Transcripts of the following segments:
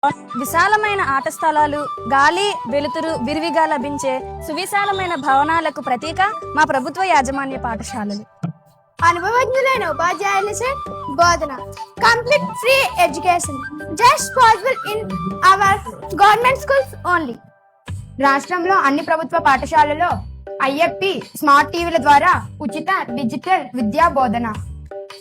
విశాలమైన ఆట స్థలాలు, గాలి వెలుతురు విరివిగా లభించే సువిశాలమైన భవనాలకు ప్రతీక మా ప్రభుత్వ యాజమాన్య పాఠశాలలు. అనుభవజ్ఞులైన ఉపాధ్యాయులచే బోధన, complete free education just possible in our government schools only. రాష్ట్రంలో అన్ని ప్రభుత్వ పాఠశాలలో ఐఎఫ్పి స్మార్ట్ టీవీల ద్వారా ఉచిత డిజిటల్ విద్యా బోధన.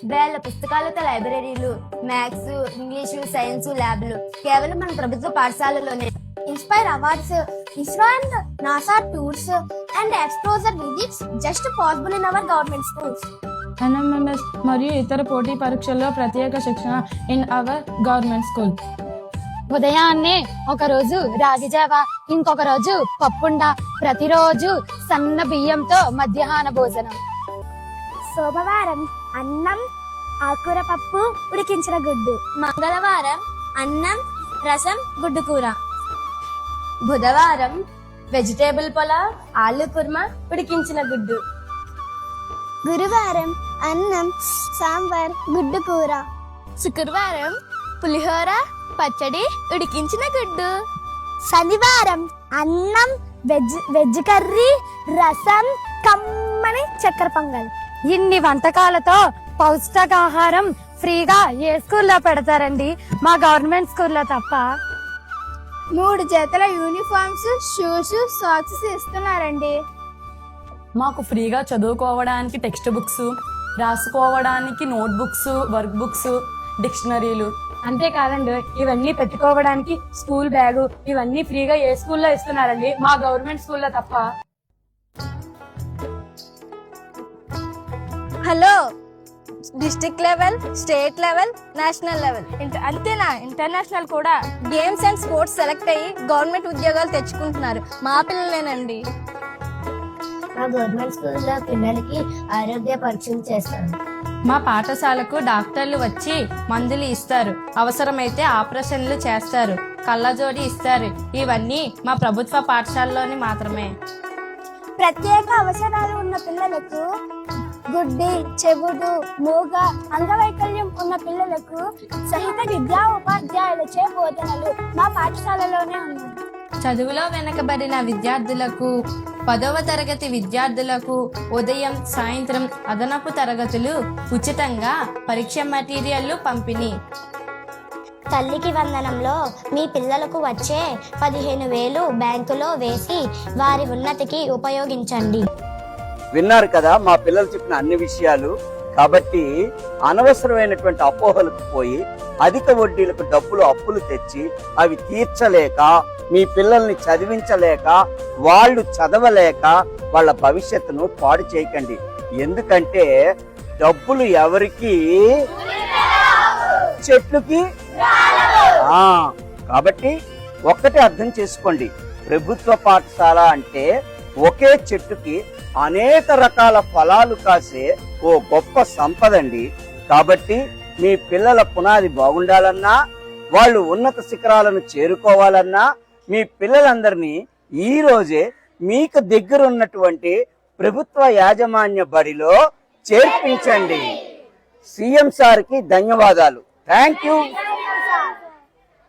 వేల పుస్తకాలతో లైబ్రరీలు, మ్యాథ్స్, ఇంగ్లీషు, సైన్స్ ల్యాబ్లు కేవలం మన ప్రభుత్వ పాఠశాలలోనే. Inspire awards, ISRO and NASA tours and exposure visits just possible in our government schools. NMMS మరియు ఇతర పోటీ పరీక్షల్లో ప్రత్యేక శిక్షణ ఇన్ అవర్ గవర్నమెంట్ స్కూల్. ఉదయాన్నే ఒక రోజు రాగి జావ, ఇంకొక రోజు పప్పుండ, ప్రతిరోజు సన్న బియ్యంతో మధ్యాహ్న భోజనం. సోమవారం అన్నం, ఆకుకూర పప్పు, ఉడికించిన గుడ్డు. మంగళవారం అన్నం, రసం, గుడ్డు కూర. బుధవారం వెజిటేబుల్ పులావ్, ఆలు కుర్మా, ఉడికించిన గుడ్డు. గురువారం అన్నం, సాంబార్, గుడ్డు కూర. శుక్రవారం పులిహోర, పచ్చడి, ఉడికించిన గుడ్డు. శనివారం అన్నం, వెజ్ కర్రీ, రసం, కమ్మని చక్కెర పొంగల్. ఇన్ని వంటకాలతో పౌష్టికాహారం ఫ్రీగా ఏ స్కూల్లో పెడతారండి? మా గవర్నమెంట్ స్కూల్లో తప్ప. 3 జతల యూనిఫామ్స్, షూస్, సాక్స్ ఇస్తున్నారండి. మాకు ఫ్రీగా చదువుకోవడానికి టెక్స్ట్ బుక్స్, రాసుకోవడానికి నోట్ బుక్స్, వర్క్ బుక్స్, డిక్షనరీలు. అంతేకాదండి, ఇవన్నీ పెట్టుకోవడానికి స్కూల్ బ్యాగు, ఇవన్నీ ఫ్రీగా ఏ స్కూల్లో ఇస్తున్నారండి? మా గవర్నమెంట్ స్కూల్లో తప్ప. Hello, district level, state level, national level అంతేనా? ఇంటర్నేషనల్ కూడా గేమ్స్ అండ్ స్పోర్ట్స్ సెలెక్ట్ అయ్యి గవర్నమెంట్ ఉద్యోగాలు తెచ్చుకుంటున్నారు మా పిల్లలేనండి. మా గవర్నమెంట్ స్కూల్లో పిల్లలకి ఆరోగ్య పరీక్షలు చేస్తారు. మా పాఠశాలకు డాక్టర్లు వచ్చి మందులు ఇస్తారు, అవసరమైతే ఆపరేషన్లు చేస్తారు, కళ్ళజోడి ఇస్తారు. ఇవన్నీ మా ప్రభుత్వ పాఠశాలలోని మాత్రమే. ప్రత్యేక అవసరాలు ఉన్న పిల్లలకు, గుడ్డి, చెవుడు, మూగ, అంగవైకల్యం ఉన్న పిల్లలకు సహిత విద్యా ఉపాధ్యాయులచే బోధనలు మా పాఠశాలలోనే ఉన్నాయి. చదువులో వెనకబడిన విద్యార్థులకు, 10వ తరగతి విద్యార్థులకు ఉదయం సాయంత్రం అదనపు తరగతులు, ఉచితంగా పరీక్ష మెటీరియల్లు పంపిణీ. తల్లికి వందనంలో మీ పిల్లలకు వచ్చే 15,000 బ్యాంకులో వేసి వారి ఉన్నతికి ఉపయోగించండి. విన్నారు కదా మా పిల్లలు చెప్పిన అన్ని విషయాలు. కాబట్టి అనవసరమైనటువంటి అపోహలకు పోయి అధిక వడ్డీలకు డబ్బులు అప్పులు తెచ్చి అవి తీర్చలేక, మీ పిల్లల్ని చదివించలేక, వాళ్ళు చదవలేక వాళ్ళ భవిష్యత్తును పాడు చేయకండి. ఎందుకంటే డబ్బులు ఎవరికి, చెట్లుకి. కాబట్టి ఒక్కటే అర్థం చేసుకోండి, ప్రభుత్వ పాఠశాల అంటే ఒకే చెట్టుకి అనేక రకాల ఫలాలు కాసే ఓ గొప్ప సంపదండి. కాబట్టి మీ పిల్లల పునాది బాగుండాలన్నా, వాళ్ళు ఉన్నత శిఖరాలను చేరుకోవాలన్నా, మీ పిల్లలందరినీ ఈ రోజే మీకు దగ్గర ఉన్నటువంటి ప్రభుత్వ యాజమాన్య బడిలో చేర్పించండి. సీఎం సార్కి ధన్యవాదాలు. Thank you.